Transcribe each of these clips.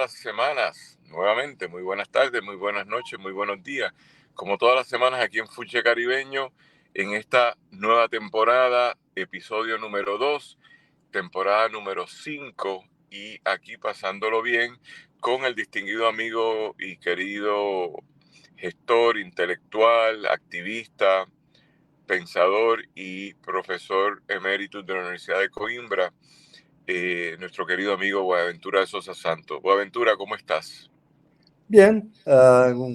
las semanas, nuevamente, muy buenas tardes, muy buenas noches, muy buenos días. Como todas las semanas aquí en Fuche Caribeño, en esta nueva temporada, episodio número 2, temporada número 5, y aquí pasándolo bien con el distinguido amigo y querido gestor intelectual, activista, pensador y profesor emérito de la Universidad de Coimbra, nuestro querido amigo Boaventura de Sosa Santos. Boaventura, ¿cómo estás? Bien,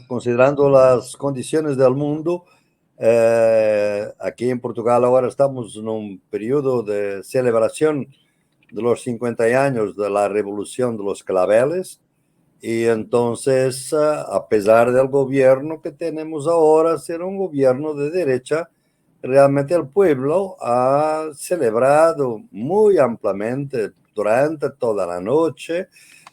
considerando las condiciones del mundo, aquí en Portugal ahora estamos en un periodo de celebración de los 50 años de la Revolución de los Claveles y entonces, a pesar del gobierno que tenemos ahora, ser un gobierno de derecha, realmente el pueblo ha celebrado muy ampliamente durante toda la noche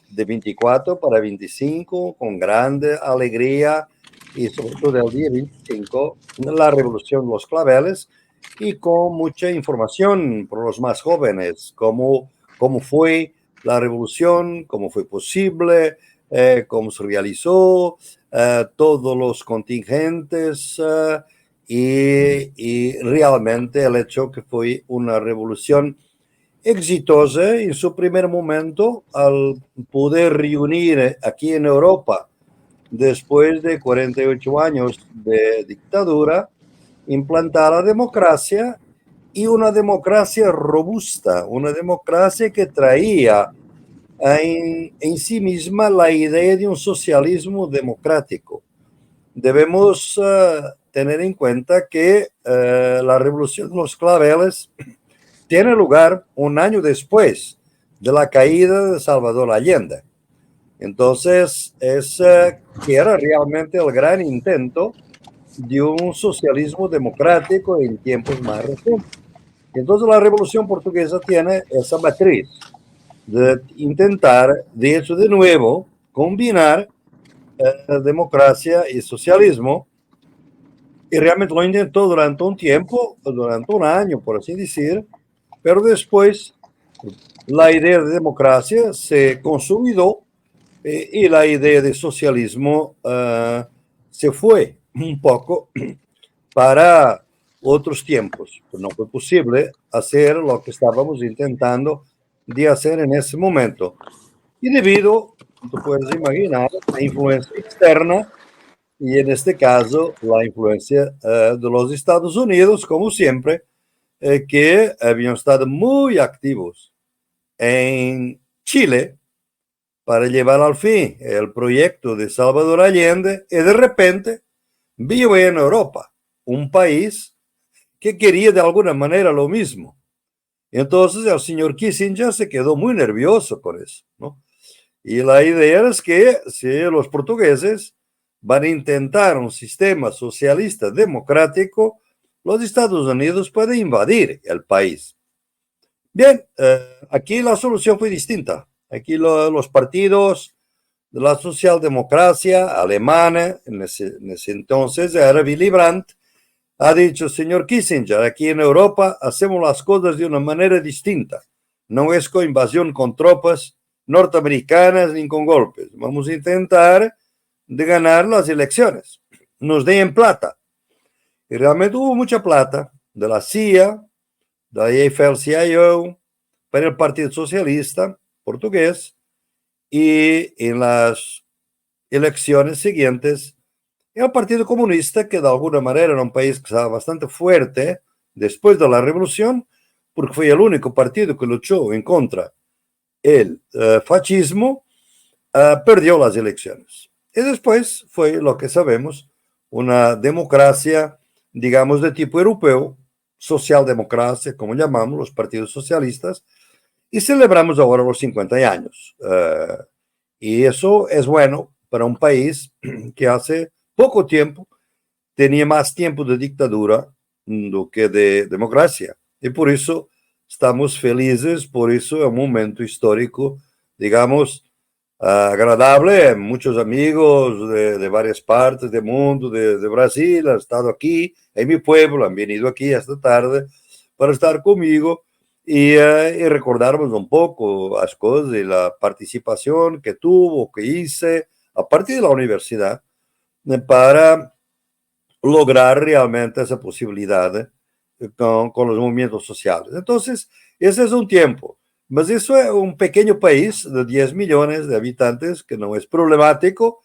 de 24 para 25, con grande alegría, y sobre todo el día 25, la Revolución de los Claveles, y con mucha información para los más jóvenes, cómo fue la revolución, cómo fue posible, cómo se realizó, todos los contingentes, y realmente el hecho que fue una revolución exitosa en su primer momento al poder reunir aquí en Europa, después de 48 años de dictadura, implantar la democracia, y una democracia robusta, una democracia que traía en sí misma la idea de un socialismo democrático. Debemos tener en cuenta que la revolución de los claveles tiene lugar un año después de la caída de Salvador Allende. Entonces, que era realmente el gran intento de un socialismo democrático en tiempos más recientes. Entonces, la Revolución Portuguesa tiene esa matriz de intentar, de hecho, de nuevo, combinar democracia y socialismo, y realmente lo intentó durante un tiempo, durante un año, por así decir, pero después la idea de democracia se consolidó, y la idea de socialismo se fue un poco para otros tiempos. No fue posible hacer lo que estábamos intentando de hacer en ese momento. Y debido, tú puedes imaginar, a influencia externa, y en este caso la influencia de los Estados Unidos, como siempre, que habían estado muy activos en Chile para llevar al fin el proyecto de Salvador Allende, y de repente vio en Europa un país que quería de alguna manera lo mismo. Entonces el señor Kissinger se quedó muy nervioso con eso, ¿no? Y la idea es que si los portugueses van a intentar un sistema socialista democrático, los Estados Unidos pueden invadir el país. Bien, aquí la solución fue distinta. Aquí los partidos de la socialdemocracia alemana, en ese entonces era Willy Brandt, ha dicho: señor Kissinger, aquí en Europa hacemos las cosas de una manera distinta. No es con invasión con tropas norteamericanas ni con golpes. Vamos a intentar de ganar las elecciones. Nos den plata. Y realmente hubo mucha plata de la CIA, de la AFL-CIO, para el Partido Socialista Portugués, y en las elecciones siguientes el Partido Comunista, que de alguna manera era un país que estaba bastante fuerte después de la revolución, porque fue el único partido que luchó en contra del fascismo, perdió las elecciones. Y después fue lo que sabemos, una democracia, digamos, de tipo europeo, socialdemocracia, como llamamos los partidos socialistas, y celebramos ahora los 50 años. Y eso es bueno para un país que hace poco tiempo tenía más tiempo de dictadura do que de democracia. Y por eso estamos felices, por eso es un momento histórico, digamos, agradable. Muchos amigos de varias partes del mundo, de Brasil, han estado aquí en mi pueblo, han venido aquí esta tarde para estar conmigo, y recordarmos un poco las cosas de la participación que tuvo, que hice a partir de la universidad para lograr realmente esa posibilidad con los movimientos sociales. Entonces, ese es un tiempo. Mas eso es un pequeño país de 10 millones de habitantes que no es problemático,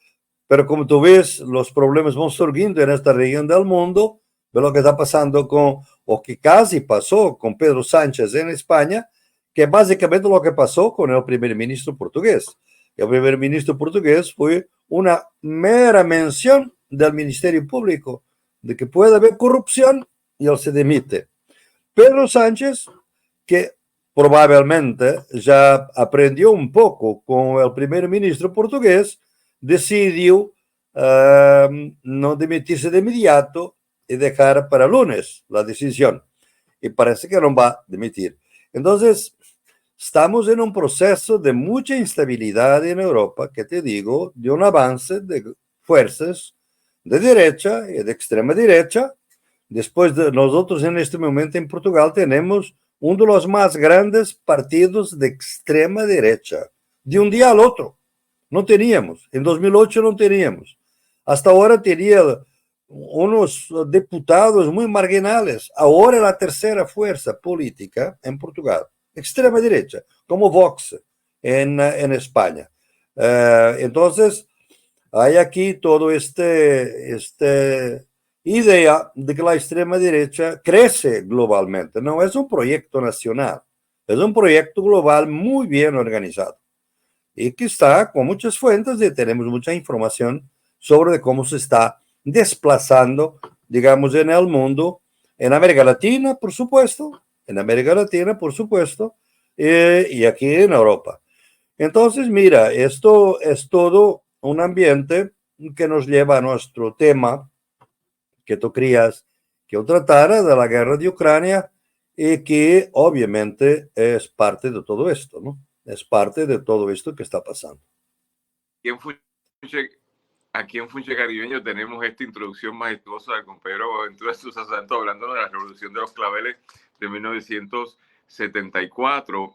pero como tú ves, los problemas van surgiendo en esta región del mundo, de lo que está pasando con, o que casi pasó con Pedro Sánchez en España, que es básicamente lo que pasó con el primer ministro portugués. El primer ministro portugués fue una mera mención del Ministerio Público, de que puede haber corrupción y él se dimite. Pedro Sánchez, que probablemente ya aprendió un poco con el primer ministro portugués, decidió no dimitirse de inmediato y dejar para lunes la decisión. Y parece que no va a dimitir. Entonces, estamos en un proceso de mucha instabilidad en Europa, que te digo, de un avance de fuerzas de derecha y de extrema derecha. Después de nosotros en este momento en Portugal tenemos uno de los más grandes partidos de extrema derecha. De un día al otro. No teníamos. En 2008 no teníamos. Hasta ahora tenía unos diputados muy marginales. Ahora la tercera fuerza política en Portugal. Extrema derecha, como Vox en España. Entonces, hay aquí todo este idea de que la extrema derecha crece globalmente. No es un proyecto nacional, es un proyecto global muy bien organizado y que está con muchas fuentes y tenemos mucha información sobre cómo se está desplazando, digamos, en el mundo, en América Latina, por supuesto, y aquí en Europa. Entonces, mira, esto es todo un ambiente que nos lleva a nuestro tema que tú querías que yo tratara de la guerra de Ucrania y que obviamente es parte de todo esto, ¿no? Es parte de todo esto que está pasando. Aquí en Funche Caribeño tenemos esta introducción majestuosa del compañero Ventura Sousa Santos hablando de la Revolución de los Claveles de 1974.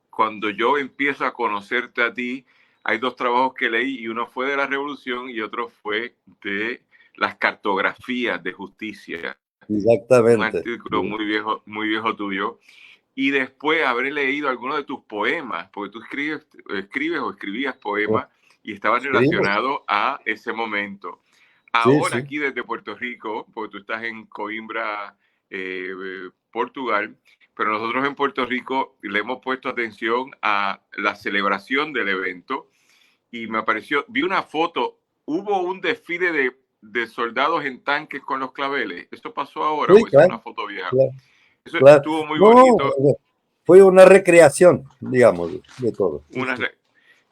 Cuando yo empiezo a conocerte a ti, hay dos trabajos que leí y uno fue de la Revolución y otro fue de las cartografías de justicia. Exactamente. Un artículo muy viejo tuyo. Y después habré leído algunos de tus poemas, porque tú escribes o escribías poemas y estaban relacionados a ese momento. Ahora aquí desde Puerto Rico, porque tú estás en Coimbra, Portugal, pero nosotros en Puerto Rico le hemos puesto atención a la celebración del evento y me apareció, vi una foto, hubo un desfile de soldados en tanques con los claveles. ¿Esto pasó ahora o es una foto vieja? Eso estuvo muy bonito. Fue una recreación, digamos, de todo.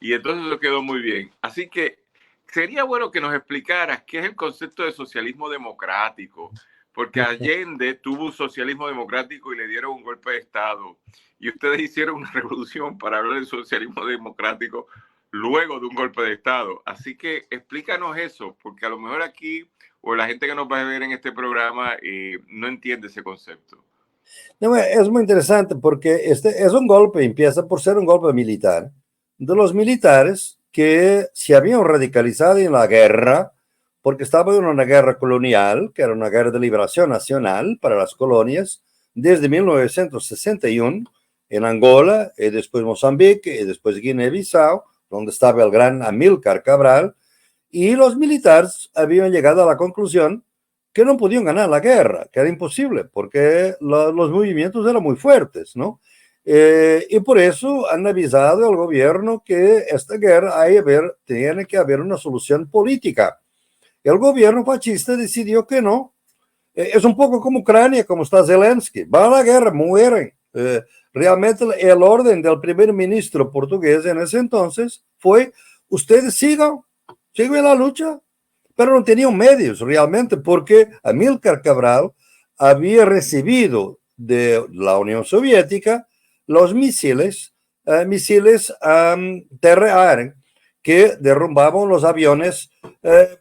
Y entonces eso quedó muy bien. Así que sería bueno que nos explicaras qué es el concepto de socialismo democrático, porque Allende tuvo un socialismo democrático y le dieron un golpe de Estado. Y ustedes hicieron una revolución para hablar del socialismo democrático luego de un golpe de Estado. Así que explícanos eso, porque a lo mejor aquí, o la gente que nos va a ver en este programa, no entiende ese concepto. No, es muy interesante porque este es un golpe, empieza por ser un golpe militar, de los militares que se habían radicalizado en la guerra, porque estaban en una guerra colonial, que era una guerra de liberación nacional para las colonias, desde 1961, en Angola, y después Mozambique, y después Guinea-Bissau, donde estaba el gran Amílcar Cabral, y los militares habían llegado a la conclusión que no podían ganar la guerra, que era imposible, porque los movimientos eran muy fuertes, ¿no? Y por eso han avisado al gobierno que esta guerra tiene que haber una solución política. El gobierno fascista decidió que no. Es un poco como Ucrania, como está Zelensky. Va a la guerra, mueren. Realmente el orden del primer ministro portugués en ese entonces fue, ustedes sigan en la lucha, pero no tenían medios realmente, porque Amílcar Cabral había recibido de la Unión Soviética los misiles terrestres que derrumbaban los aviones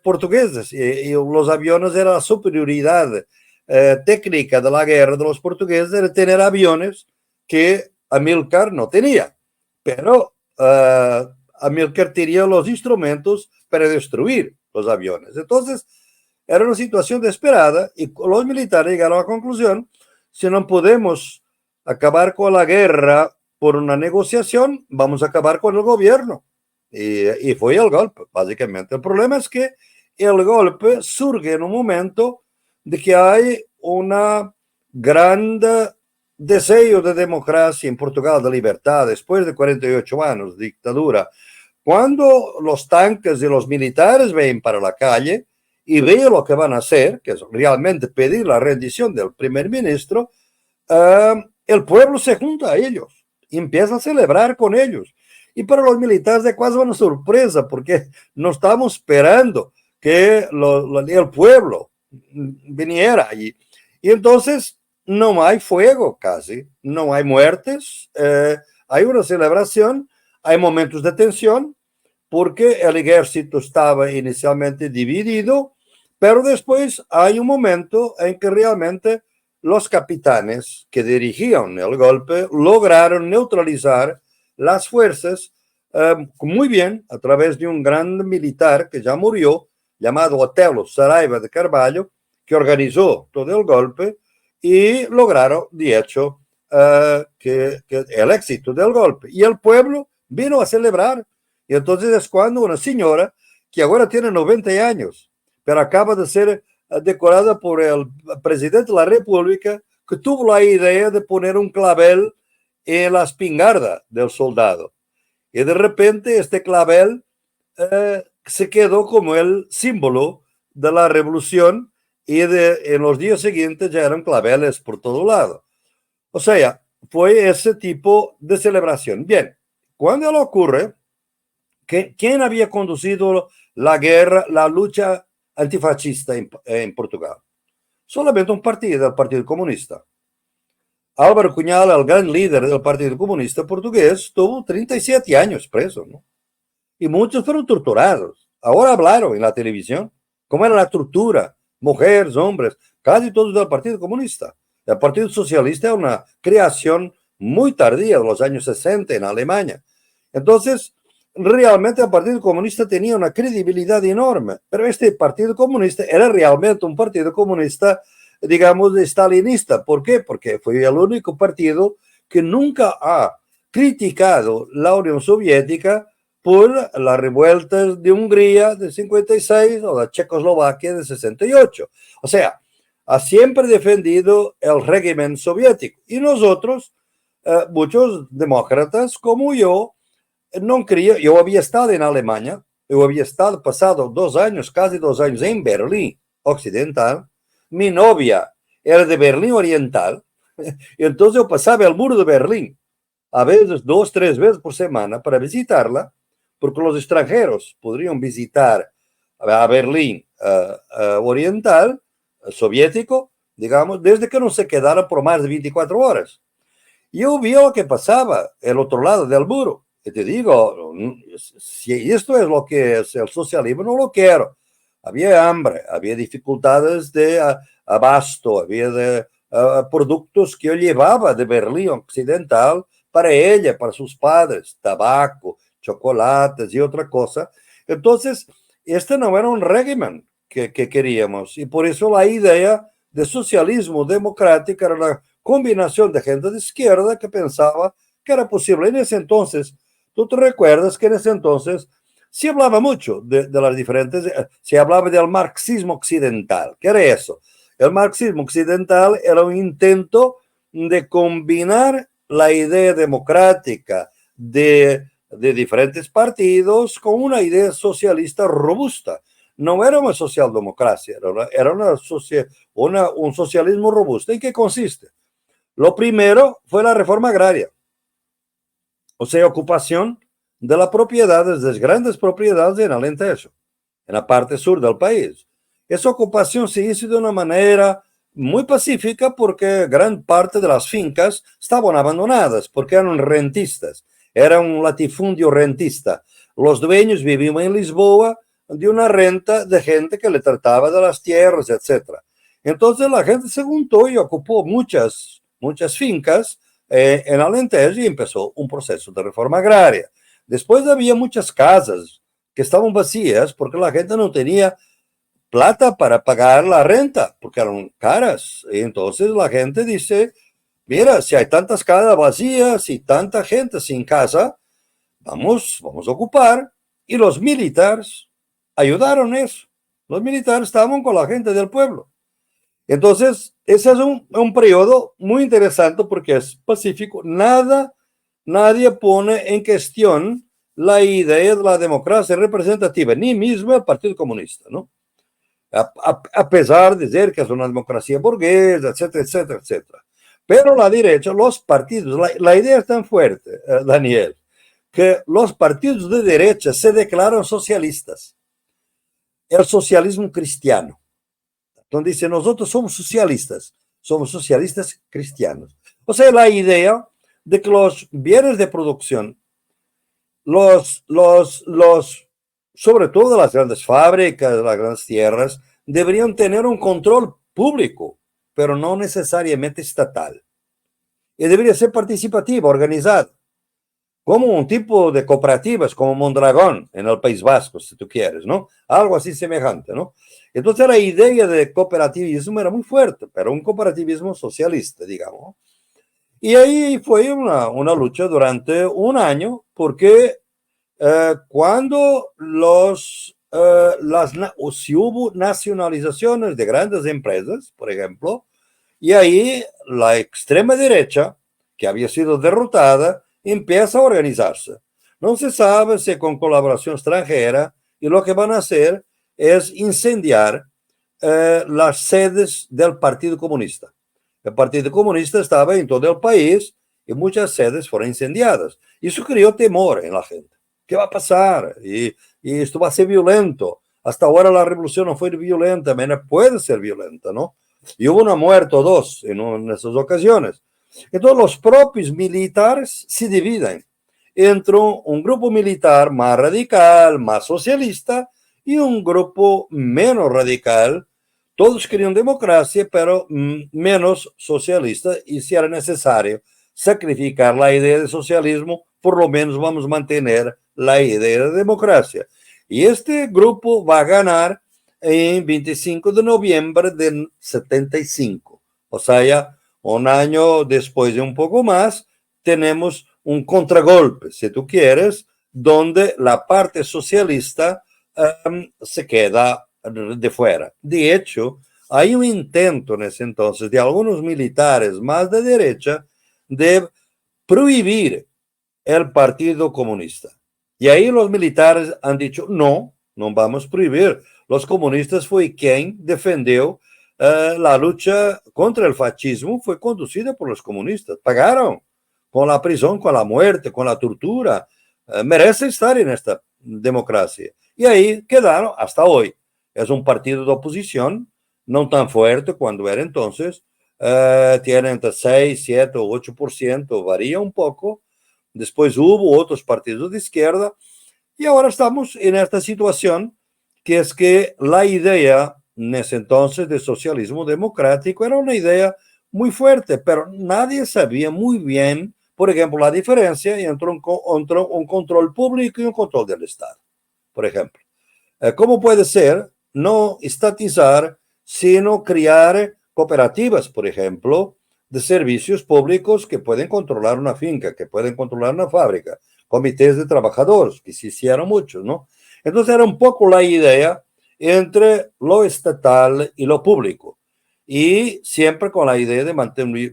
portugueses. Y los aviones eran la superioridad técnica de la guerra de los portugueses, era tener aviones que Amílcar no tenía, pero Amílcar tenía los instrumentos para destruir los aviones. Entonces, era una situación desesperada y los militares llegaron a la conclusión, si no podemos acabar con la guerra por una negociación, vamos a acabar con el gobierno. Y fue el golpe, básicamente. El problema es que el golpe surge en un momento de que hay una gran deseo de democracia en Portugal, de libertad, después de 48 años de dictadura. Cuando los tanques y los militares ven para la calle y ven lo que van a hacer, que es realmente pedir la rendición del primer ministro, el pueblo se junta a ellos y empieza a celebrar con ellos. Y para los militares es casi una sorpresa, porque no estamos esperando que el pueblo viniera allí. Y entonces no hay fuego casi, no hay muertes, hay una celebración, hay momentos de tensión, porque el ejército estaba inicialmente dividido, pero después hay un momento en que realmente los capitanes que dirigían el golpe lograron neutralizar las fuerzas muy bien a través de un gran militar que ya murió, llamado Otelo Saraiva de Carvalho, que organizó todo el golpe y lograron, de hecho, que el éxito del golpe. Y el pueblo vino a celebrar. Y entonces es cuando una señora, que ahora tiene 90 años, pero acaba de ser decorada por el presidente de la República, que tuvo la idea de poner un clavel en la espingarda del soldado. Y de repente este clavel se quedó como el símbolo de la revolución y en los días siguientes ya eran claveles por todo lado. O sea, fue ese tipo de celebración. Bien, cuando lo ocurre, ¿quién había conducido la guerra, la lucha antifascista en Portugal? Solamente un partido, el Partido Comunista. Álvaro Cunhal, el gran líder del Partido Comunista portugués, tuvo 37 años preso, ¿no? Y muchos fueron torturados. Ahora hablaron en la televisión cómo era la tortura, mujeres, hombres, casi todos del Partido Comunista. El Partido Socialista es una creación muy tardía, de los años 60 en Alemania. Entonces, realmente el Partido Comunista tenía una credibilidad enorme, pero este Partido Comunista era realmente un Partido Comunista, digamos, stalinista. ¿Por qué? Porque fue el único partido que nunca ha criticado la Unión Soviética por las revueltas de Hungría de 56 o la Checoslovaquia de 68. O sea, ha siempre defendido el régimen soviético. Y nosotros, muchos demócratas como yo, no creía. Yo había estado en Alemania, yo había estado pasado 2 años, casi 2 años en Berlín Occidental. Mi novia era de Berlín Oriental, y entonces yo pasaba el muro de Berlín, a veces 2, 3 veces por semana para visitarla, porque los extranjeros podrían visitar a Berlín Oriental, soviético, digamos, desde que no se quedara por más de 24 horas. Yo vi lo que pasaba el otro lado del muro. Y te digo, si esto es lo que es el socialismo, no lo quiero. Había hambre, había dificultades de abasto, había productos que yo llevaba de Berlín Occidental para ella, para sus padres, tabaco, chocolates y otra cosa. Entonces, este no era un régimen que queríamos, y por eso la idea de socialismo democrático era una combinación de gente de izquierda que pensaba que era posible. En ese entonces, tú te recuerdas que en ese entonces se hablaba mucho de las diferentes, se hablaba del marxismo occidental. ¿Qué era eso? El marxismo occidental era un intento de combinar la idea democrática de diferentes partidos con una idea socialista robusta. No era una socialdemocracia, era un socialismo robusto. ¿En qué consiste? Lo primero fue la reforma agraria, o sea, ocupación de las propiedades, de las grandes propiedades en Alentejo, en la parte sur del país. Esa ocupación se hizo de una manera muy pacífica porque gran parte de las fincas estaban abandonadas porque eran rentistas, era un latifundio rentista. Los dueños vivían en Lisboa de una renta de gente que le trataba de las tierras, etc. Entonces la gente se juntó y ocupó muchas fincas en Alentejo y empezó un proceso de reforma agraria. Después había muchas casas que estaban vacías porque la gente no tenía plata para pagar la renta, porque eran caras. Y entonces la gente dice, mira, si hay tantas casas vacías y tanta gente sin casa, vamos a ocupar. Y los militares ayudaron eso. Los militares estaban con la gente del pueblo. Entonces, ese es un periodo muy interesante porque es pacífico. Nadie pone en cuestión la idea de la democracia representativa, ni mismo el Partido Comunista, ¿no? A pesar de decir que es una democracia burguesa, etcétera, etcétera, etcétera. Pero la derecha, los partidos, la idea es tan fuerte, Daniel, que los partidos de derecha se declaran socialistas. El socialismo cristiano. Entonces dice, nosotros somos socialistas cristianos. O sea, la idea de que los bienes de producción, sobre todo las grandes fábricas, las grandes tierras, deberían tener un control público, pero no necesariamente estatal. Y debería ser participativo, organizado, como un tipo de cooperativas, como Mondragón en el País Vasco, si tú quieres, ¿no? Algo así semejante, ¿no? Entonces la idea de cooperativismo era muy fuerte, pero un cooperativismo socialista, digamos. Y ahí fue una lucha durante un año, porque cuando si hubo nacionalizaciones de grandes empresas, por ejemplo, y ahí la extrema derecha, que había sido derrotada, empieza a organizarse. No se sabe si con colaboración extranjera, y lo que van a hacer es incendiar las sedes del Partido Comunista. El Partido Comunista estaba en todo el país y muchas sedes fueron incendiadas. Eso creó temor en la gente. ¿Qué va a pasar? Y esto va a ser violento. Hasta ahora la revolución no fue violenta, pero puede ser violenta, ¿no? Y hubo una muerte o dos en esas ocasiones. Entonces los propios militares se dividen entre un grupo militar más radical, más socialista, y un grupo menos radical. Todos querían democracia, pero menos socialista, y si era necesario sacrificar la idea de socialismo, por lo menos vamos a mantener la idea de democracia. Y este grupo va a ganar en 25 de noviembre del 75. O sea, ya un año después de un poco más, tenemos un contragolpe, si tú quieres, donde la parte socialista se queda de fuera. De hecho, hay un intento en ese entonces de algunos militares más de derecha de prohibir el Partido Comunista. Y ahí los militares han dicho, no vamos a prohibir. Los comunistas fue quien defendió la lucha contra el fascismo, fue conducida por los comunistas. Pagaron con la prisión, con la muerte, con la tortura. Merece estar en esta democracia. Y ahí quedaron hasta hoy. Es un partido de oposición, no tan fuerte cuando era entonces. Tiene entre 6, 7 o 8%, varía un poco. Después hubo otros partidos de izquierda y ahora estamos en esta situación, que es que la idea en ese entonces de socialismo democrático era una idea muy fuerte, pero nadie sabía muy bien, por ejemplo, la diferencia entre un control público y un control del Estado, por ejemplo. ¿Cómo puede ser no estatizar, sino crear cooperativas, por ejemplo, de servicios públicos que pueden controlar una finca, que pueden controlar una fábrica, comités de trabajadores, que se hicieron muchos, ¿no? Entonces era un poco la idea entre lo estatal y lo público, y siempre con la idea de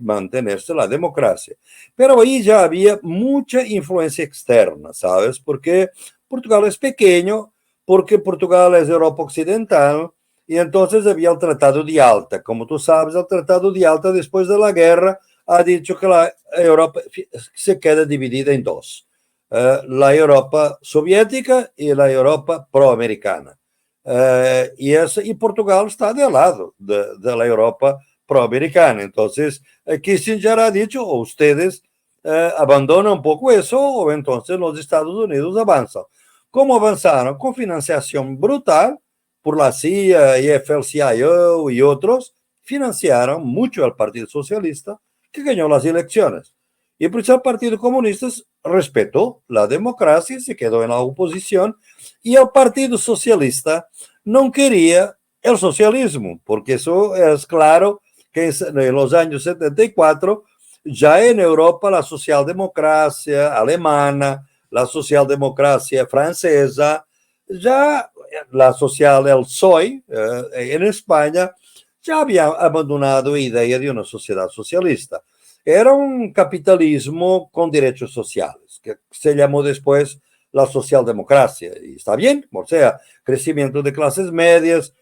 mantenerse la democracia. Pero ahí ya había mucha influencia externa, ¿sabes? Porque Portugal es pequeño, porque Portugal es Europa Occidental, y entonces había el Tratado de Yalta. Como tú sabes, el Tratado de Yalta, después de la guerra, ha dicho que la Europa se queda dividida en dos. La Europa soviética y la Europa proamericana. Y Portugal está del lado de la Europa proamericana. Entonces, Kissinger ha dicho, o ustedes abandonan un poco eso, o entonces los Estados Unidos avanzan. ¿Cómo avanzaron? Con financiación brutal por la CIA, IFL-CIO y otros, financiaron mucho al Partido Socialista, que ganó las elecciones. Y por eso el Partido Comunista respetó la democracia, se quedó en la oposición, y el Partido Socialista no quería el socialismo, porque eso es claro que en los años 74 ya en Europa la socialdemocracia alemana, la socialdemocracia francesa, ya la social, el PSOE en España, ya había abandonado la idea de una sociedad socialista. Era un capitalismo con derechos sociales, que se llamó después la socialdemocracia. Y está bien, o sea, crecimiento de clases medias,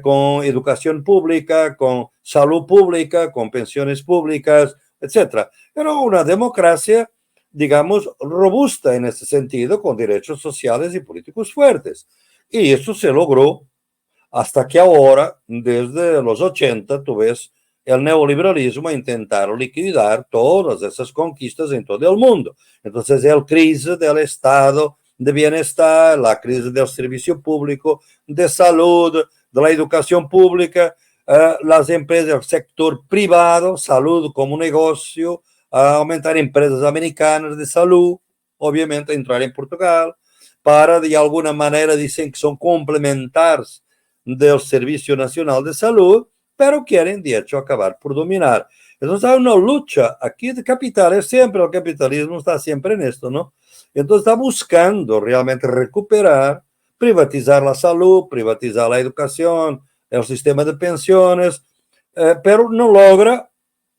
con educación pública, con salud pública, con pensiones públicas, etcétera. Era una democracia, digamos, robusta en ese sentido, con derechos sociales y políticos fuertes. Y eso se logró hasta que ahora, desde los 80, tú ves el neoliberalismo a intentar liquidar todas esas conquistas en todo el mundo. Entonces, la crisis del Estado de bienestar, la crisis del servicio público, de salud, de la educación pública, las empresas del sector privado, salud como negocio, aumentar empresas americanas de salud, obviamente entrar en Portugal, para de alguna manera dicen que son complementares del Servicio Nacional de Salud, pero quieren, de hecho, acabar por dominar. Entonces hay una lucha aquí de capitales, siempre el capitalismo está siempre en esto, ¿no? Entonces está buscando realmente recuperar, privatizar la salud, privatizar la educación, el sistema de pensiones, pero no logra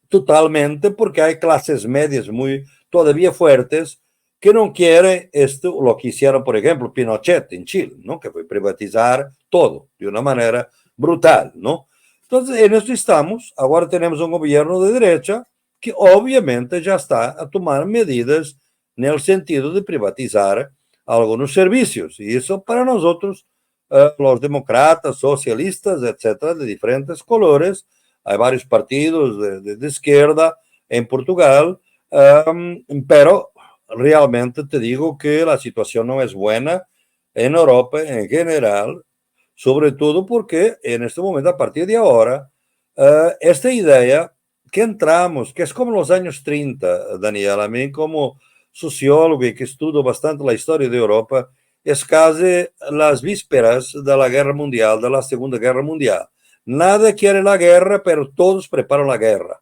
totalmente porque hay clases medias muy todavía fuertes que no quieren esto, lo que hicieron, por ejemplo, Pinochet en Chile, ¿no? Que fue privatizar todo de una manera brutal, ¿no? Entonces, en esto estamos. Ahora tenemos un gobierno de derecha que obviamente ya está a tomar medidas en el sentido de privatizar algunos servicios. Y eso para nosotros, los demócratas, socialistas, etcétera, de diferentes colores, hay varios partidos de izquierda en Portugal, pero realmente te digo que la situación no es buena en Europa en general, sobre todo porque en este momento, a partir de ahora, esta idea que entramos, que es como los años 30, Daniel, a mí como sociólogo y que estudio bastante la historia de Europa, es casi las vísperas de la guerra mundial, de la Segunda Guerra Mundial. Nada quiere la guerra, pero todos preparan la guerra.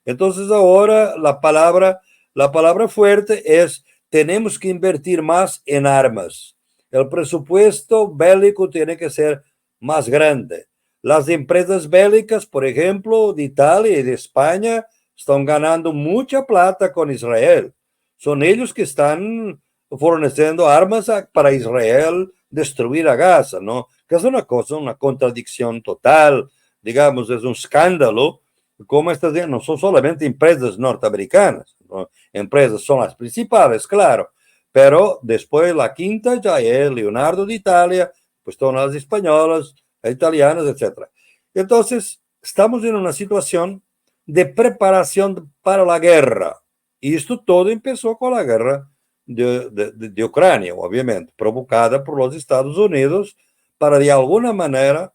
Entonces ahora la palabra fuerte es tenemos que invertir más en armas. El presupuesto bélico tiene que ser más grande. Las empresas bélicas, por ejemplo, de Italia y de España, están ganando mucha plata con Israel. Son ellos que están forneciendo armas para Israel destruir a Gaza, ¿no? Que es una cosa, una contradicción total, digamos, es un escándalo como estas no son solamente empresas norteamericanas, ¿no? Empresas son las principales, claro, pero después la quinta ya es Leonardo de Italia, pues son las españolas, italianas, etcétera. Entonces, estamos en una situación de preparación para la guerra. Y esto todo empezó con la guerra de Ucrania, obviamente, provocada por los Estados Unidos para de alguna manera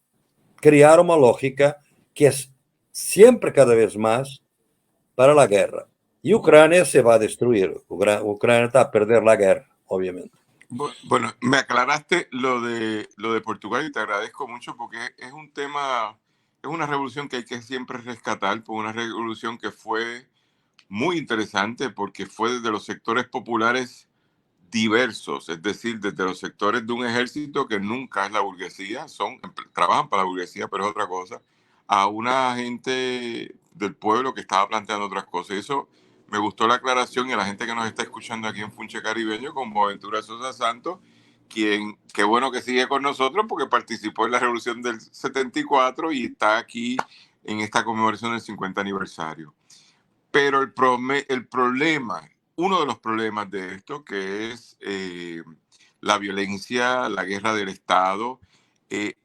crear una lógica que es siempre cada vez más para la guerra. Y Ucrania se va a destruir. Ucrania está a perder la guerra, obviamente. Bueno, me aclaraste lo de Portugal y te agradezco mucho porque es un tema, es una revolución que hay que siempre rescatar, por una revolución que fue muy interesante porque fue desde los sectores populares diversos, es decir, desde los sectores de un ejército que nunca es la burguesía, trabajan para la burguesía, pero es otra cosa, a una gente del pueblo que estaba planteando otras cosas. Y eso me gustó la aclaración y a la gente que nos está escuchando aquí en Funche Caribeño, como Ventura Sosa Santos, quien, qué bueno que sigue con nosotros porque participó en la revolución del 74 y está aquí en esta conmemoración del 50 aniversario. Pero el problema, uno de los problemas de esto, que es la violencia, la guerra del Estado,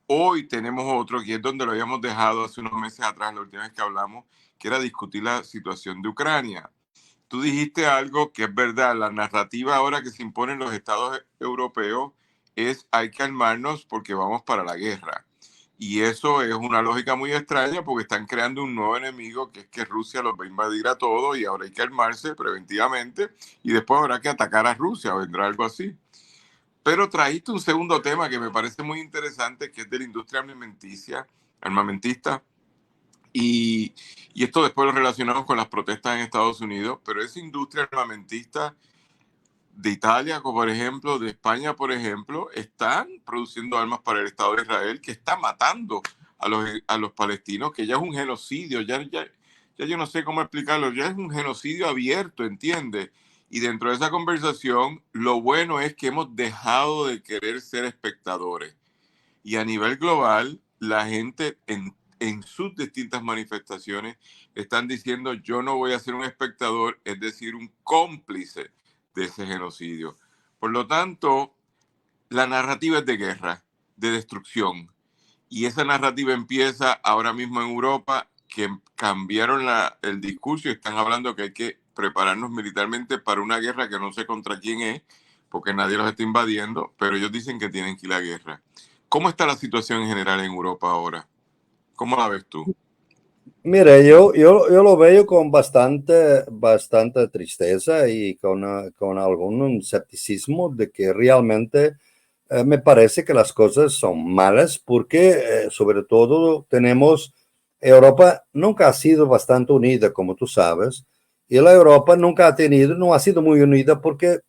hoy tenemos otro, que es donde lo habíamos dejado hace unos meses atrás, la última vez que hablamos, que era discutir la situación de Ucrania. Tú dijiste algo que es verdad, la narrativa ahora que se impone en los estados europeos es hay que armarnos porque vamos para la guerra. Y eso es una lógica muy extraña porque están creando un nuevo enemigo, que es que Rusia los va a invadir a todos y ahora hay que armarse preventivamente y después habrá que atacar a Rusia, vendrá algo así. Pero trajiste un segundo tema que me parece muy interesante, que es de la industria armamentista, y, y esto después lo relacionamos con las protestas en Estados Unidos, pero esa industria armamentista de Italia, como por ejemplo, de España, por ejemplo, están produciendo armas para el Estado de Israel, que está matando a los palestinos, que ya es un genocidio, ya yo no sé cómo explicarlo, ya es un genocidio abierto, ¿entiendes? Y dentro de esa conversación, lo bueno es que hemos dejado de querer ser espectadores. Y a nivel global, la gente en sus distintas manifestaciones están diciendo yo no voy a ser un espectador, es decir, un cómplice de ese genocidio. Por lo tanto, la narrativa es de guerra, de destrucción. Y esa narrativa empieza ahora mismo en Europa, que cambiaron el discurso y están hablando que hay que prepararnos militarmente para una guerra que no sé contra quién es, porque nadie los está invadiendo, pero ellos dicen que tienen que ir a la guerra. ¿Cómo está la situación en general en Europa ahora? ¿Cómo la ves tú? Mira, yo lo veo con bastante tristeza y con algún escepticismo de que realmente me parece que las cosas son malas porque sobre todo Europa nunca ha sido bastante unida, como tú sabes, y la Europa no ha sido muy unida porque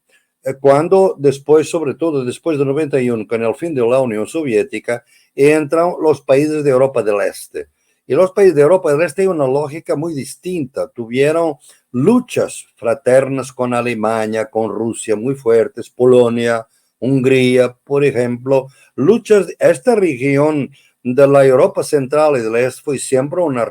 cuando después, sobre todo después de 91, con el fin de la Unión Soviética, entran los países de Europa del Este. Y los países de Europa del Este tienen una lógica muy distinta. Tuvieron luchas fraternas con Alemania, con Rusia muy fuertes, Polonia, Hungría, por ejemplo. Esta región de la Europa Central y del Este fue siempre una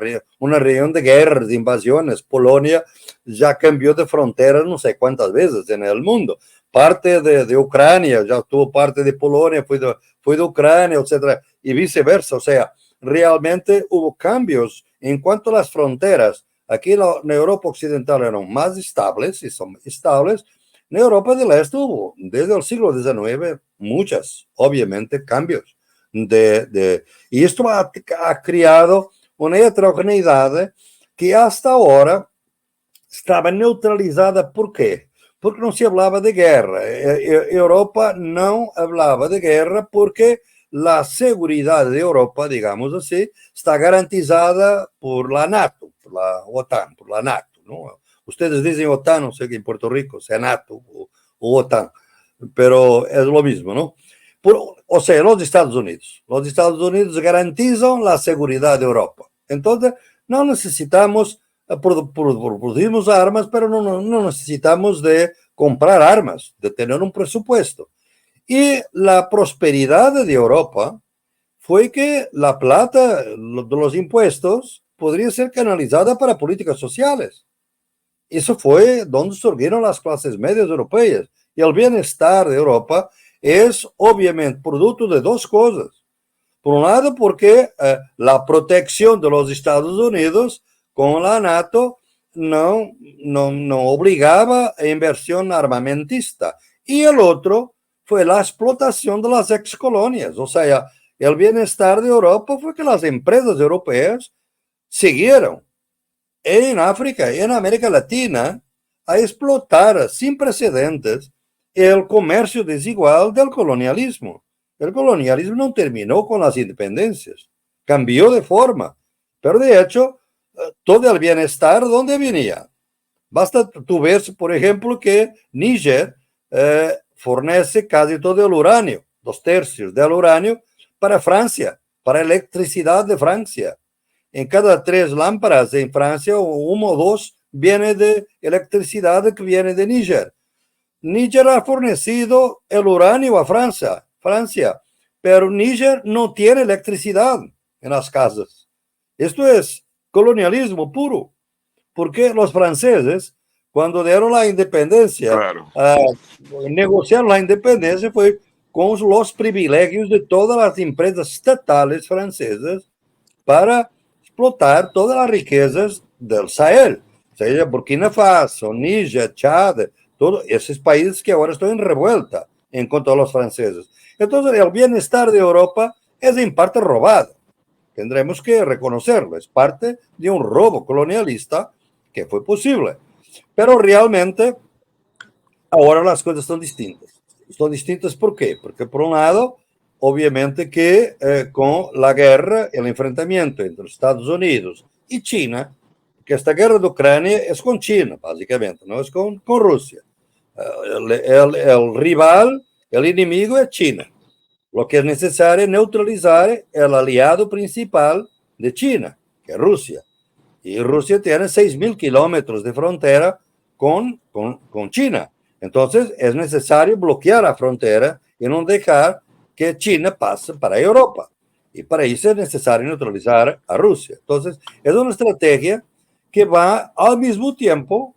región de guerras, de invasiones. Polonia ya cambió de frontera no sé cuántas veces en el mundo. Parte de Ucrania, ya tuvo parte de Polonia, fue de Ucrania, etcétera, y viceversa. O sea, realmente hubo cambios en cuanto a las fronteras. Aquí en Europa Occidental eran más estables y son estables. En Europa del Este hubo, desde el siglo XIX, obviamente, cambios. Y esto ha creado una heterogeneidad que hasta ahora estaba neutralizada. ¿Por qué? Porque no se hablaba de guerra. Europa no hablaba de guerra porque la seguridad de Europa, digamos así, está garantizada por la NATO, por la OTAN, por la NATO, ¿no? Ustedes dicen OTAN, no sé que en Puerto Rico sea NATO o OTAN, pero es lo mismo, ¿no? O sea, los Estados Unidos garantizan la seguridad de Europa. Entonces, no necesitamos, producimos armas, pero no necesitamos de comprar armas, de tener un presupuesto. Y la prosperidad de Europa fue que la plata de los impuestos podría ser canalizada para políticas sociales. Eso fue donde surgieron las clases medias europeas. Y el bienestar de Europa es obviamente producto de dos cosas. Por un lado, porque la protección de los Estados Unidos con la NATO no obligaba a inversión armamentista. Y el otro fue la explotación de las excolonias. O sea, el bienestar de Europa fue que las empresas europeas siguieron en África y en América Latina a explotar sin precedentes el comercio desigual del colonialismo. El colonialismo no terminó con las independencias, cambió de forma, pero de hecho, todo el bienestar, ¿dónde venía? Basta tú ver, por ejemplo, que Níger fornece casi todo el uranio, 2/3 del uranio, para Francia, para electricidad de Francia. En cada 3 lámparas en Francia, 1 o 2 viene de electricidad que viene de Níger. Níger ha fornecido el uranio a Francia, pero Níger no tiene electricidad en las casas. Esto es colonialismo puro, porque los franceses, cuando dieron la independencia, Claro. negociaron la independencia fue con los privilegios de todas las empresas estatales francesas para explotar todas las riquezas del Sahel, seja Burkina Faso, Níger, Chad, todos esos países que ahora están en revuelta en contra de los franceses. Entonces, el bienestar de Europa es en parte robado. Tendremos que reconocerlo. Es parte de un robo colonialista que fue posible. Pero realmente ahora las cosas son distintas. Son distintas ¿por qué? Porque por un lado, obviamente que con la guerra, el enfrentamiento entre Estados Unidos y China, que esta guerra de Ucrania es con China, básicamente, no es con Rusia. El rival, el enemigo es China. Lo que es necesario es neutralizar el aliado principal de China, que es Rusia. Y Rusia tiene 6.000 kilómetros de frontera con China. Entonces es necesario bloquear la frontera y no dejar que China pase para Europa. Y para eso es necesario neutralizar a Rusia. Entonces es una estrategia que va al mismo tiempo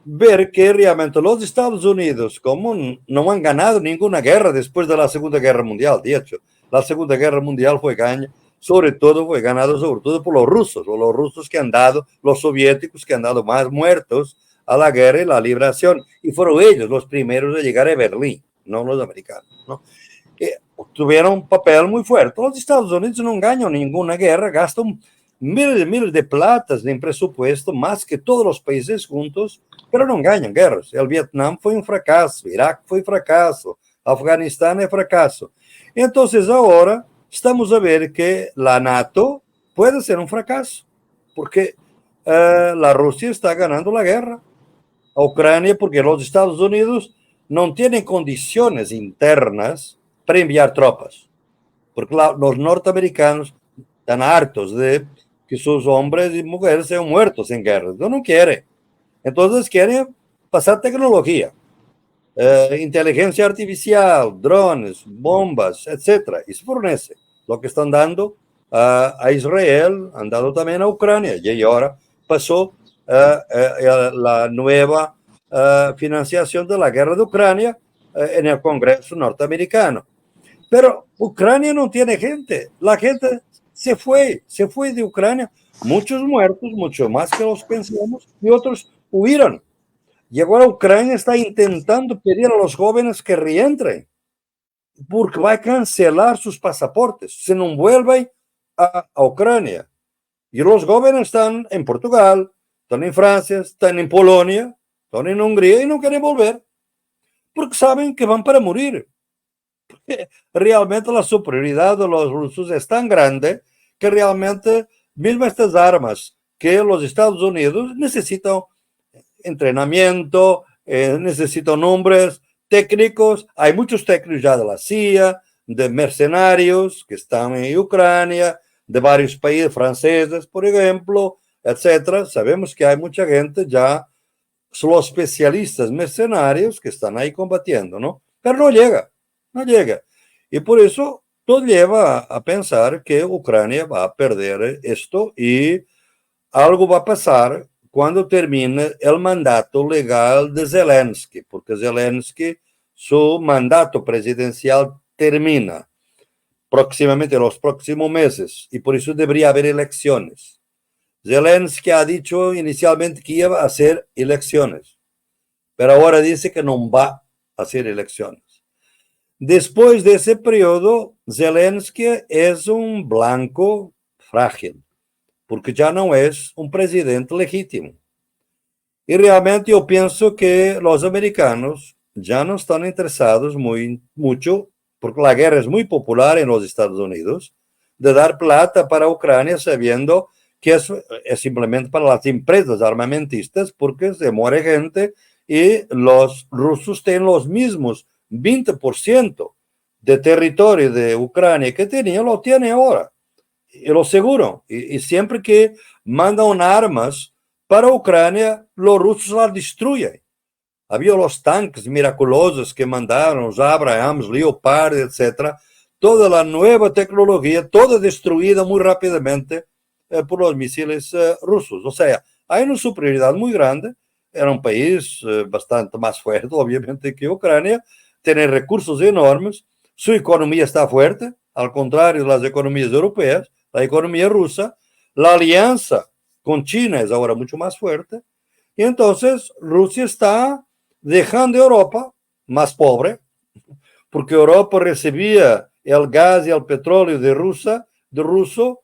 ver que realmente los Estados Unidos, como no han ganado ninguna guerra después de la Segunda Guerra Mundial, de hecho, la Segunda Guerra Mundial fue ganada, sobre todo fue ganado sobre todo por los rusos, o los rusos que han dado, los soviéticos que han dado más muertos a la guerra y la liberación, y fueron ellos los primeros a llegar a Berlín, no los americanos, ¿no? Tuvieron un papel muy fuerte. Los Estados Unidos no ganan ninguna guerra, gastan miles de platas en presupuesto, más que todos los países juntos, pero no ganan guerras. El Vietnam fue un fracaso, Irak fue fracaso, Afganistán es fracaso. Entonces ahora estamos a ver que la NATO puede ser un fracaso, porque la Rusia está ganando la guerra a Ucrania, porque los Estados Unidos no tienen condiciones internas para enviar tropas, porque los norteamericanos están hartos de que sus hombres y mujeres sean muertos en guerras. No quieren. Entonces quieren pasar tecnología, inteligencia artificial, drones, bombas, etc. Y se fornece lo que están dando a Israel, han dado también a Ucrania. Y ahora pasó la nueva financiación de la guerra de Ucrania en el Congreso norteamericano. Pero Ucrania no tiene gente. La gente se fue de Ucrania. Muchos muertos, mucho más que los pensamos, y otros huyeron. Y ahora Ucrania está intentando pedir a los jóvenes que reentren, porque va a cancelar sus pasaportes si no vuelven a Ucrania. Y los jóvenes están en Portugal, están en Francia, están en Polonia, están en Hungría y no quieren volver, porque saben que van para morir. Realmente la superioridad de los rusos es tan grande que realmente mismo estas armas que los Estados Unidos necesitan entrenamiento, necesitan hombres técnicos. Hay muchos técnicos ya de la CIA, de mercenarios que están en Ucrania, de varios países franceses, por ejemplo, etcétera. Sabemos que hay mucha gente ya, los especialistas mercenarios que están ahí combatiendo, ¿no? Pero no llega. Y por eso todo lleva a pensar que Ucrania va a perder esto y algo va a pasar cuando termine el mandato legal de Zelensky, porque Zelensky, su mandato presidencial termina próximamente, en los próximos meses, y por eso debería haber elecciones. Zelensky ha dicho inicialmente que iba a hacer elecciones, pero ahora dice que no va a hacer elecciones. Después de ese periodo, Zelensky es un blanco frágil, porque ya no es un presidente legítimo. Y realmente yo pienso que los americanos ya no están interesados mucho, porque la guerra es muy popular en los Estados Unidos, de dar plata para Ucrania sabiendo que es simplemente para las empresas armamentistas, porque se muere gente y los rusos tienen los mismos 20% de territorio de Ucrania que tenía, lo tiene ahora. Y lo seguro. Y siempre que mandan armas para Ucrania, los rusos las destruyen. Había los tanques miraculosos que mandaron, los Abrams, Leopard, etc. Toda la nueva tecnología, toda destruida muy rápidamente por los misiles rusos. O sea, hay una superioridad muy grande. Era un país bastante más fuerte, obviamente, que Ucrania. Tiene recursos enormes. Su economía está fuerte, al contrario de las economías europeas. La economía rusa, la alianza con China es ahora mucho más fuerte. Y entonces Rusia está dejando a Europa más pobre, porque Europa recibía el gas y el petróleo de ruso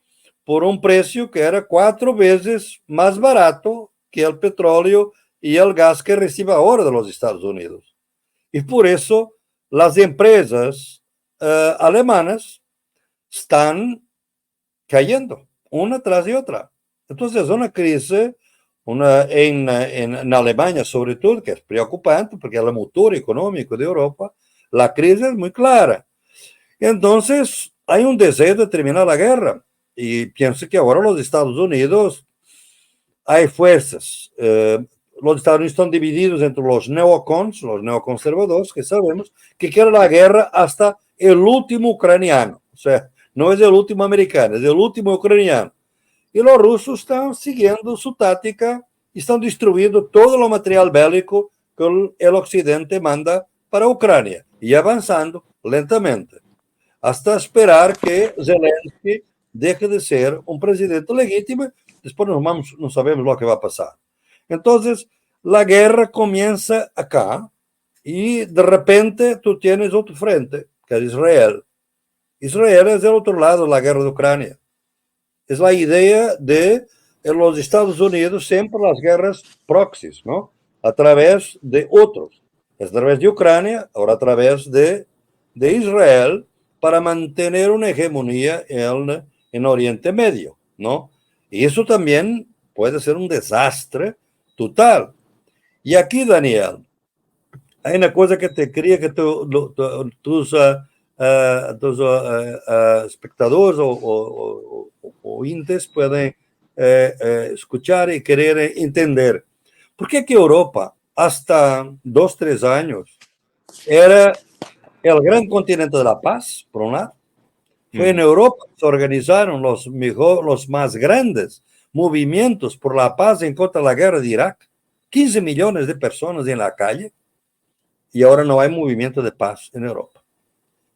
por un precio que era 4 veces más barato que el petróleo y el gas que recibe ahora de los Estados Unidos. Y por eso las empresas alemanas están cayendo una tras de otra. Entonces es una crisis en Alemania sobre todo, que es preocupante porque es el motor económico de Europa. La crisis es muy clara. Entonces hay un deseo de terminar la guerra y pienso que ahora los Estados Unidos hay fuerzas. Los Estados Unidos están divididos entre los neocons, los neoconservadores, que sabemos que quieren la guerra hasta el último ucraniano. O sea, no es el último americano, es el último ucraniano. Y los rusos están siguiendo su táctica y están destruyendo todo lo material bélico que el occidente manda para Ucrania y avanzando lentamente hasta esperar que Zelensky deje de ser un presidente legítimo. Después no sabemos lo que va a pasar. Entonces, la guerra comienza acá y de repente tú tienes otro frente, que es Israel. Israel es del otro lado de la guerra de Ucrania. Es la idea de los Estados Unidos siempre las guerras proxies, ¿no? A través de otros. Es a través de Ucrania, ahora a través de Israel, para mantener una hegemonía en Oriente Medio, ¿no? Y eso también puede ser un desastre total. Y aquí, Daniel, hay una cosa que te quería que tus espectadores o oyentes pueden escuchar y querer entender. ¿Por qué que Europa, hasta 2, 3 años, era el gran continente de la paz, por un lado? Fue en Europa que se organizaron los más grandes movimientos por la paz en contra de la guerra de Irak. 15 millones de personas en la calle y ahora no hay movimiento de paz en Europa.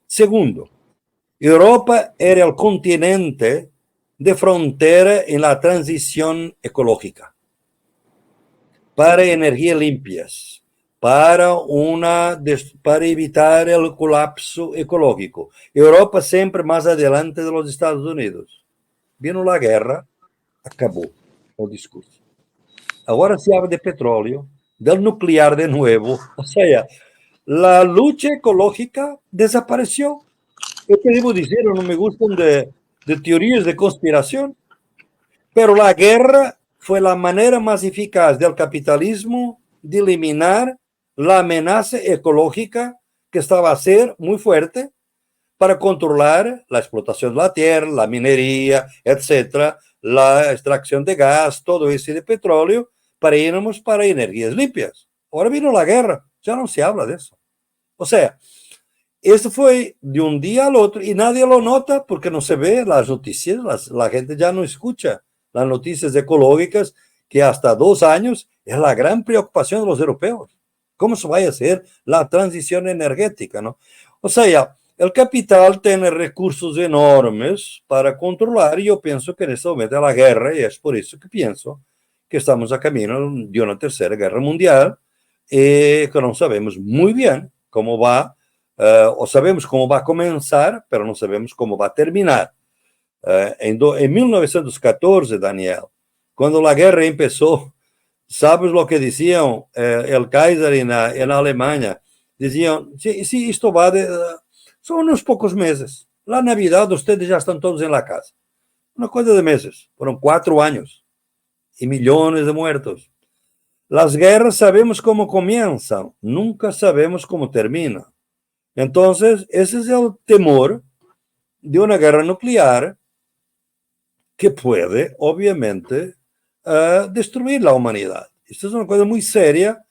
Segundo, Europa era el continente de frontera en la transición ecológica para energías limpias, para evitar el colapso ecológico. Europa siempre más adelante de los Estados Unidos. Vino la guerra, acabó el discurso. Ahora se habla de petróleo, del nuclear de nuevo. O sea, la lucha ecológica desapareció. Yo te debo decir, no me gustan de teorías de conspiración, pero la guerra fue la manera más eficaz del capitalismo de eliminar la amenaza ecológica que estaba a ser muy fuerte para controlar la explotación de la tierra, la minería, etcétera, la extracción de gas, todo eso de petróleo, para irnos para energías limpias. Ahora vino la guerra, ya no se habla de eso. O sea, esto fue de un día al otro y nadie lo nota porque no se ve las noticias, la gente ya no escucha las noticias ecológicas, que hasta 2 años es la gran preocupación de los europeos. ¿Cómo se va a hacer la transición energética, no? O sea, el capital tiene recursos enormes para controlar y yo pienso que en este momento es la guerra y es por eso que pienso que estamos a camino de una tercera guerra mundial y que no sabemos muy bien cómo va, o sabemos cómo va a comenzar, pero no sabemos cómo va a terminar. En 1914, Daniel, cuando la guerra empezó, ¿sabes lo que decían el Kaiser en Alemania? Decían, sí, esto va son unos pocos meses. La Navidad ustedes ya están todos en la casa. Una cosa de meses. Fueron 4 años y millones de muertos. Las guerras sabemos cómo comienzan, nunca sabemos cómo terminan. Entonces, ese es el temor de una guerra nuclear que puede, obviamente, destruir la humanidad. Esto es una cosa muy seria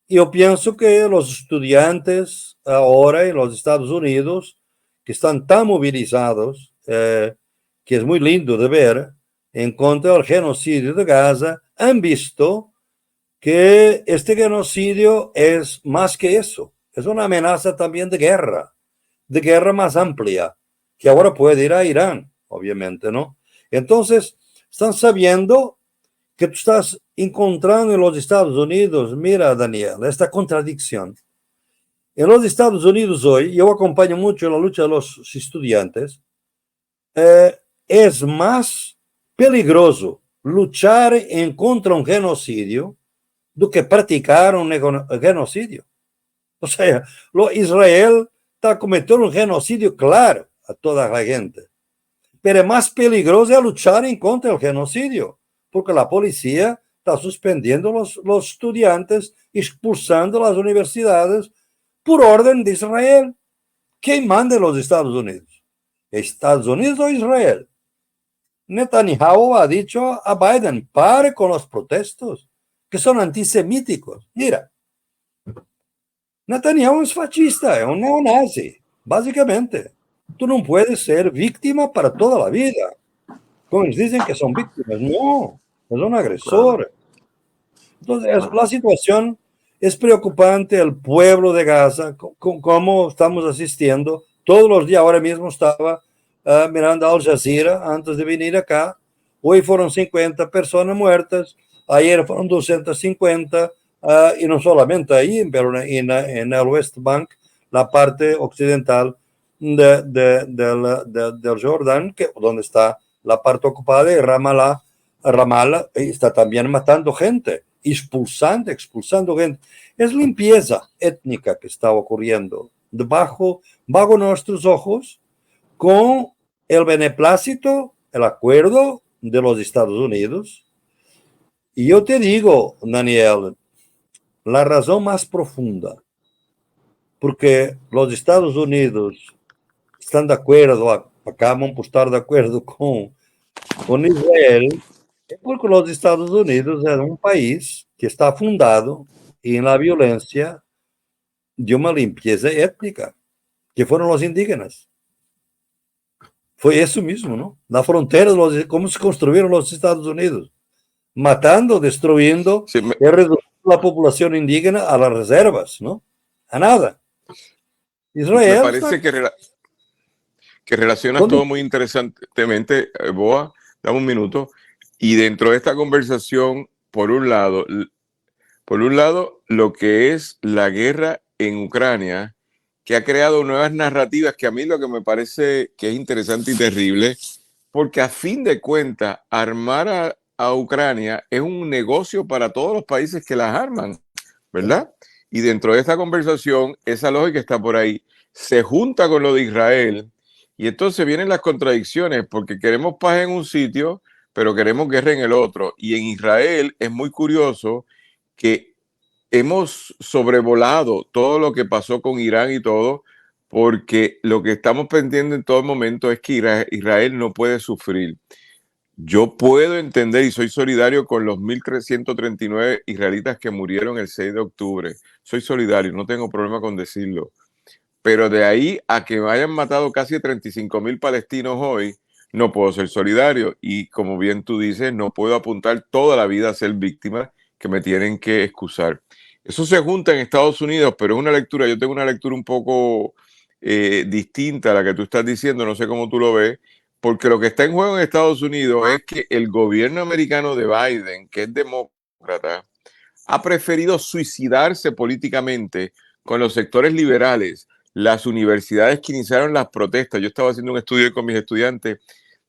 y yo pienso que los estudiantes ahora en los Estados Unidos, que están tan movilizados, que es muy lindo de ver, en contra del genocidio de Gaza, han visto que este genocidio es más que eso. Es una amenaza también de guerra más amplia, que ahora puede ir a Irán, obviamente, ¿no? Entonces, están sabiendo que tú estás encontrando en los Estados Unidos, mira, Daniel, esta contradicción. En los Estados Unidos hoy, yo acompaño mucho la lucha de los estudiantes, es más peligroso luchar en contra un genocidio do que praticar un genocidio. O sea, Israel está cometiendo un genocidio claro a toda la gente. Pero es más peligroso es luchar en contra del genocidio, porque la policía está suspendiendo los estudiantes, expulsando las universidades por orden de Israel. ¿Quién manda en los Estados Unidos? ¿Estados Unidos o Israel? Netanyahu ha dicho a Biden, pare con los protestos, que son antisemíticos. Mira, Netanyahu es fascista, es un neonazi, básicamente. Tú no puedes ser víctima para toda la vida. Como ellos dicen que son víctimas, no, es un agresor. Entonces, la situación es preocupante, el pueblo de Gaza, como estamos asistiendo. Todos los días, ahora mismo estaba mirando Al Jazeera antes de venir acá. Hoy fueron 50 personas muertas, ayer fueron 250, y no solamente ahí, pero en el West Bank, la parte occidental del Jordán, donde está la parte ocupada de Ramallah, está también matando gente, expulsando gente. Es limpieza étnica que está ocurriendo bajo nuestros ojos, con el beneplácito, el acuerdo de los Estados Unidos. Y yo te digo, Daniel, la razón más profunda, porque los Estados Unidos están de acuerdo, acaban por estar de acuerdo con Israel, es porque los Estados Unidos es un país que está fundado en la violencia de una limpieza étnica, que fueron los indígenas. Fue eso mismo, ¿no? La frontera, cómo se construyeron los Estados Unidos, matando, destruyendo, Sí, y reduciendo la población indígena a las reservas, ¿no? A nada. me Israel parece que relacionas todo muy interesantemente, Boa. Dame un minuto. Y dentro de esta conversación, por un lado, lo que es la guerra en Ucrania, que ha creado nuevas narrativas, que a mí lo que me parece que es interesante y terrible, porque a fin de cuentas, armar a Ucrania es un negocio para todos los países que las arman, ¿verdad? Y dentro de esta conversación, esa lógica está por ahí, se junta con lo de Israel, y entonces vienen las contradicciones, porque queremos paz en un sitio, pero queremos guerra en el otro. Y en Israel es muy curioso que hemos sobrevolado todo lo que pasó con Irán y todo, porque lo que estamos pendiendo en todo momento es que Israel no puede sufrir. Yo puedo entender y soy solidario con los 1.339 israelitas que murieron el 6 de octubre. Soy solidario, no tengo problema con decirlo. Pero de ahí a que me hayan matado casi 35.000 palestinos hoy, no puedo ser solidario. Y como bien tú dices, no puedo apuntar toda la vida a ser víctima, que me tienen que excusar. Eso se junta en Estados Unidos, pero es una lectura, yo tengo una lectura un poco distinta a la que tú estás diciendo, no sé cómo tú lo ves, porque lo que está en juego en Estados Unidos es que el gobierno americano de Biden, que es demócrata, ha preferido suicidarse políticamente con los sectores liberales, las universidades que iniciaron las protestas. Yo estaba haciendo un estudio con mis estudiantes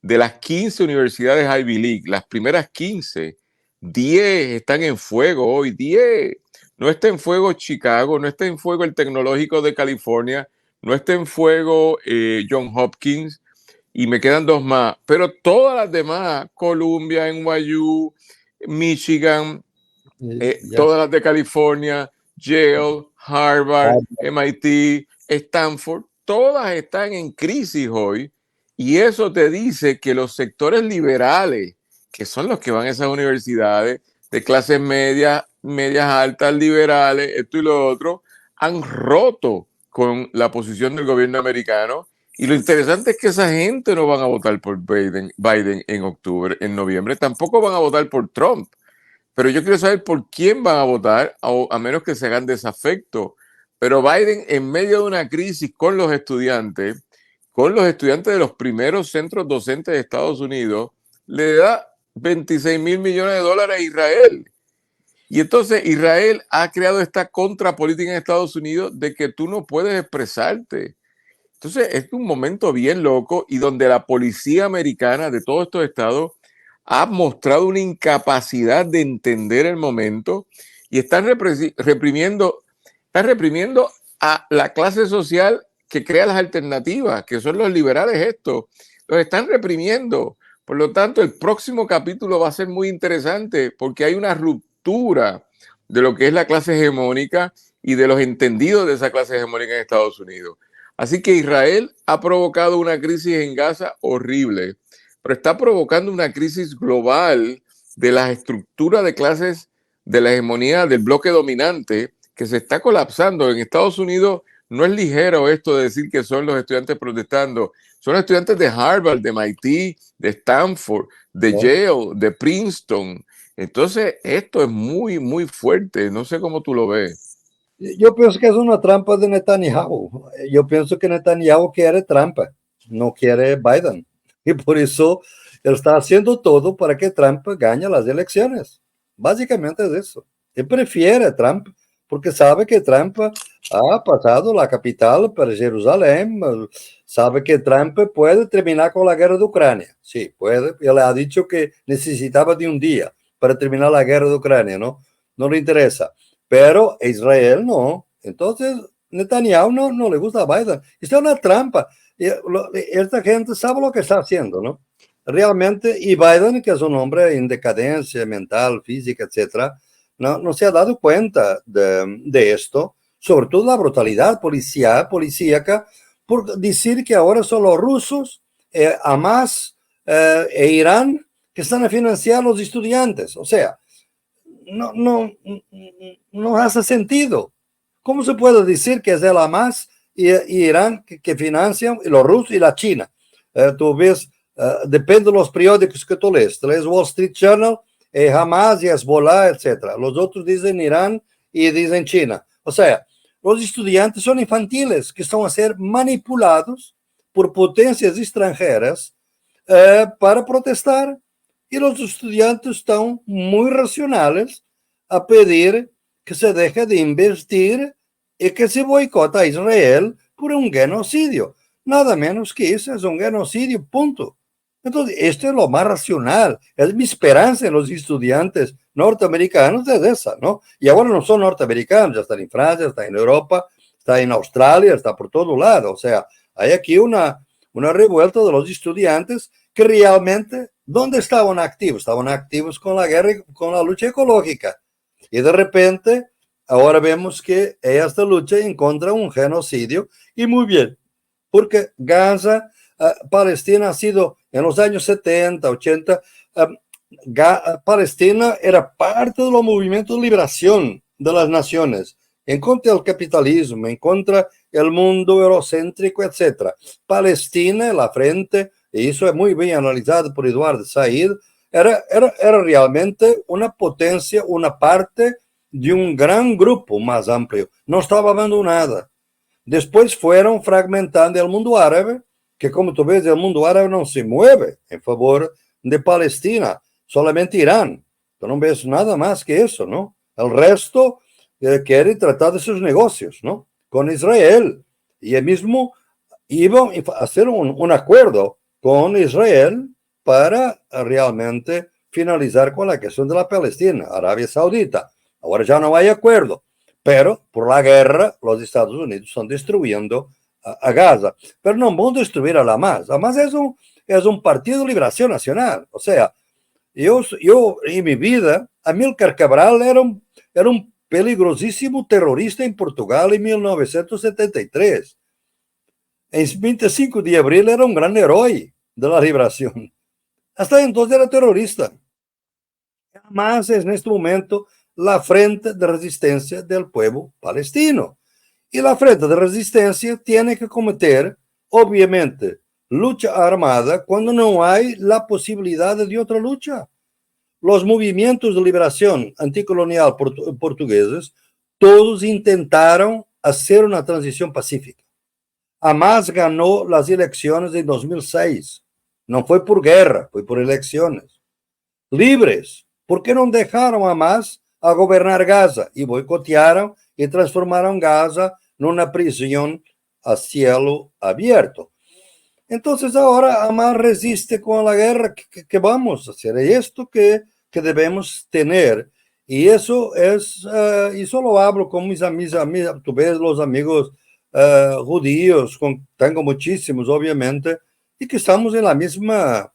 de las 15 universidades Ivy League, las primeras 15, 10 están en fuego hoy, 10. No está en fuego Chicago, no está en fuego el Tecnológico de California, no está en fuego Johns Hopkins, y me quedan dos más, pero todas las demás, Columbia, NYU, Michigan, todas las de California, Yale, Harvard, MIT, Stanford, todas están en crisis hoy, y eso te dice que los sectores liberales, que son los que van a esas universidades de clases medias, medias altas, liberales, esto y lo otro, han roto con la posición del gobierno americano. Y lo interesante es que esa gente no van a votar por Biden en octubre, en noviembre, tampoco van a votar por Trump. Pero yo quiero saber por quién van a votar, a menos que se hagan desafecto. Pero Biden, en medio de una crisis con los estudiantes de los primeros centros docentes de Estados Unidos, le da 26.000 millones de dólares a Israel. Y entonces Israel ha creado esta contrapolítica en Estados Unidos de que tú no puedes expresarte. Entonces es un momento bien loco, y donde la policía americana de todos estos estados ha mostrado una incapacidad de entender el momento y reprimiendo a la clase social que crea las alternativas, que son los liberales estos. Los están reprimiendo. Por lo tanto, el próximo capítulo va a ser muy interesante porque hay una ruptura de lo que es la clase hegemónica y de los entendidos de esa clase hegemónica en Estados Unidos. Así que Israel ha provocado una crisis en Gaza horrible, pero está provocando una crisis global de las estructuras de clases de la hegemonía del bloque dominante que se está colapsando. En Estados Unidos no es ligero esto de decir que son los estudiantes protestando. Son estudiantes de Harvard, de MIT, de Stanford, de Yale, de Princeton. Entonces, esto es muy, muy fuerte. No sé cómo tú lo ves. Yo pienso que es una trampa de Netanyahu. Yo pienso que Netanyahu quiere trampa, no quiere Biden. Y por eso él está haciendo todo para que Trump gane las elecciones. Básicamente es eso. Él prefiere a Trump porque sabe que Trump ha pasado la capital para Jerusalén, sabe que Trump puede terminar con la guerra de Ucrania. Sí, puede. Él ha dicho que necesitaba de un día para terminar la guerra de Ucrania, ¿no? No le interesa. Pero Israel no. Entonces, Netanyahu no le gusta a Biden. Esto es una trampa. Esta gente sabe lo que está haciendo, ¿no? Realmente, y Biden, que es un hombre en decadencia mental, física, etcétera, no se ha dado cuenta de esto, sobre todo la brutalidad policíaca, por decir que ahora son los rusos, Hamas e Irán que están a financiar a los estudiantes. O sea, no hace sentido. ¿Cómo se puede decir que es el Hamas y Irán que financian, y los rusos y la China? Tú ves, depende de los periódicos que tú lees. Tú lees Wall Street Journal, Hamas y Hezbollah, etc. Los otros dicen Irán y dicen China. O sea, los estudiantes son infantiles que están a ser manipulados por potencias extranjeras para protestar. Y los estudiantes están muy racionales a pedir que se deje de invertir y que se boicota a Israel por un genocidio. Nada menos que eso, es un genocidio, punto. Entonces, esto es lo más racional. Es mi esperanza en los estudiantes norteamericanos, es esa, ¿no? Y ahora no son norteamericanos, ya están en Francia, están en Europa, están en Australia, está por todo lado. O sea, hay aquí una revuelta de los estudiantes que realmente, ¿dónde estaban activos? Estaban activos con la guerra, con la lucha ecológica. Y de repente, ahora vemos que esta lucha encuentra un genocidio, y muy bien, porque Gaza, Palestina ha sido en los años 70, 80, Palestina era parte de los movimientos de liberación de las naciones, en contra del capitalismo, en contra del mundo eurocéntrico, etc. Palestina, la frente, y eso es muy bien analizado por Eduardo Said, era realmente una potencia, una parte de un gran grupo más amplio. No estaba abandonada. Después fueron fragmentando el mundo árabe, que como tú ves, el mundo árabe no se mueve en favor de Palestina, solamente Irán. Tú no ves nada más que eso, ¿no? El resto quiere tratar de sus negocios, ¿no? Con Israel. Y el mismo iba a hacer un acuerdo con Israel para realmente finalizar con la cuestión de la Palestina, Arabia Saudita. Ahora ya no hay acuerdo, pero por la guerra los Estados Unidos están destruyendo a Gaza. Pero no van a destruir a la Hamas. Hamas es un partido de liberación nacional. O sea, yo en mi vida, Amílcar Cabral era un peligrosísimo terrorista en Portugal en 1973. En 25 de abril era un gran héroe de la liberación. Hasta entonces era terrorista. Hamas es en este momento la frente de resistencia del pueblo palestino. Y la frente de resistencia tiene que cometer, obviamente, lucha armada cuando no hay la posibilidad de otra lucha. Los movimientos de liberación anticolonial portugueses, todos intentaron hacer una transición pacífica. Hamas ganó las elecciones de 2006. No fue por guerra, fue por elecciones. Libres. ¿Por qué no dejaron a Hamas a gobernar Gaza? Y boicotearon y transformaron Gaza en una prisión a cielo abierto. Entonces ahora Hamas resiste con la guerra que vamos a hacer, y esto que debemos tener. Y eso es, y solo hablo con mis amigos, tú ves los amigos judíos, tengo muchísimos, obviamente, y que estamos en la misma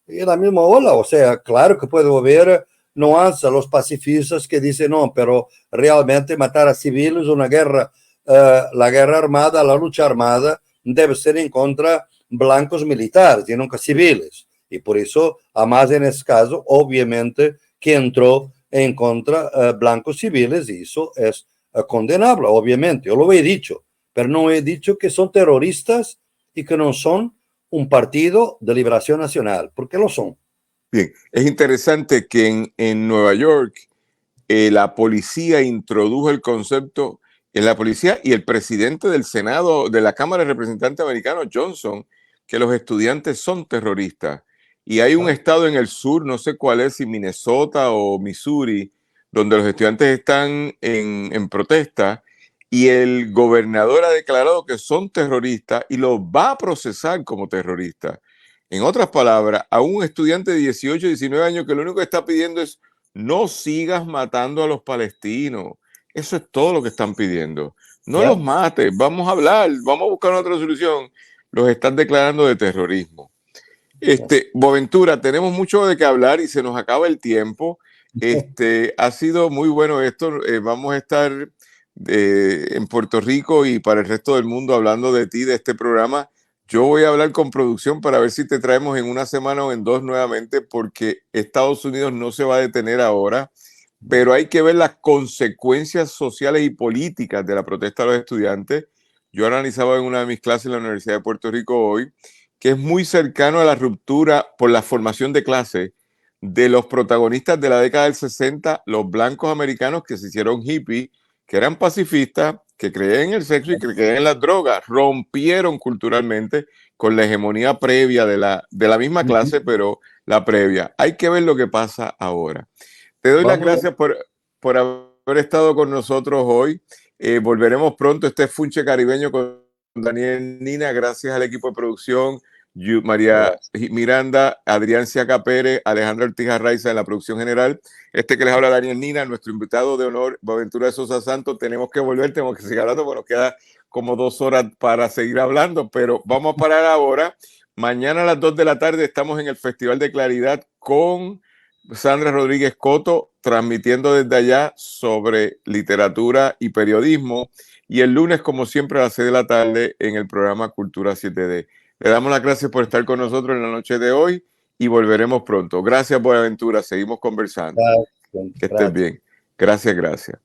ola. O sea, claro que puede haber nuances, los pacifistas que dicen, no, pero realmente matar a civiles, una guerra, la guerra armada, la lucha armada, debe ser en contra blancos militares y nunca civiles. Y por eso, además en ese caso, obviamente que entró en contra blancos civiles y eso es condenable, obviamente. Yo lo he dicho, pero no he dicho que son terroristas y que no son un partido de liberación nacional, porque lo son. Bien, es interesante que en Nueva York la policía introdujo el concepto en la policía y el presidente del Senado, de la Cámara de Representantes americano, Johnson, que los estudiantes son terroristas. Y hay un estado en el sur, no sé cuál es, si Minnesota o Missouri, donde los estudiantes están en protesta y el gobernador ha declarado que son terroristas y los va a procesar como terroristas. En otras palabras, a un estudiante de 18, 19 años que lo único que está pidiendo es no sigas matando a los palestinos. Eso es todo lo que están pidiendo. No los mates, vamos a hablar, vamos a buscar otra solución. Los están declarando de terrorismo. Boaventura, tenemos mucho de qué hablar y se nos acaba el tiempo. Ha sido muy bueno esto. Vamos a estar en Puerto Rico y para el resto del mundo hablando de ti, de este programa. Yo voy a hablar con producción para ver si te traemos en una semana o en dos nuevamente, porque Estados Unidos no se va a detener ahora, pero hay que ver las consecuencias sociales y políticas de la protesta de los estudiantes. Yo analizaba en una de mis clases en la Universidad de Puerto Rico hoy que es muy cercano a la ruptura por la formación de clase de los protagonistas de la década del 60, los blancos americanos que se hicieron hippies, que eran pacifistas, que creían en el sexo y que creían en las drogas, rompieron culturalmente con la hegemonía previa de la misma clase, pero la previa. Hay que ver lo que pasa ahora. Te doy las gracias por haber estado con nosotros hoy. Volveremos pronto. Este es Funche Caribeño con Daniel Nina. Gracias al equipo de producción, María Miranda, Adrián Ciaca Pérez, Alejandro Ortiz Arraiza en la producción general. Que les habla Daniel Nina, nuestro invitado de honor, Boaventura de Sosa Santos. Tenemos que volver, tenemos que seguir hablando, porque nos queda como 2 horas para seguir hablando, pero vamos a parar ahora. Mañana a las 2 de la tarde estamos en el Festival de Claridad con Sandra Rodríguez Coto, transmitiendo desde allá sobre literatura y periodismo. Y el lunes, como siempre, a las 6 de la tarde en el programa Cultura 7D. Le damos las gracias por estar con nosotros en la noche de hoy y volveremos pronto. Gracias, Boaventura. Seguimos conversando. Que estés bien. Gracias, gracias.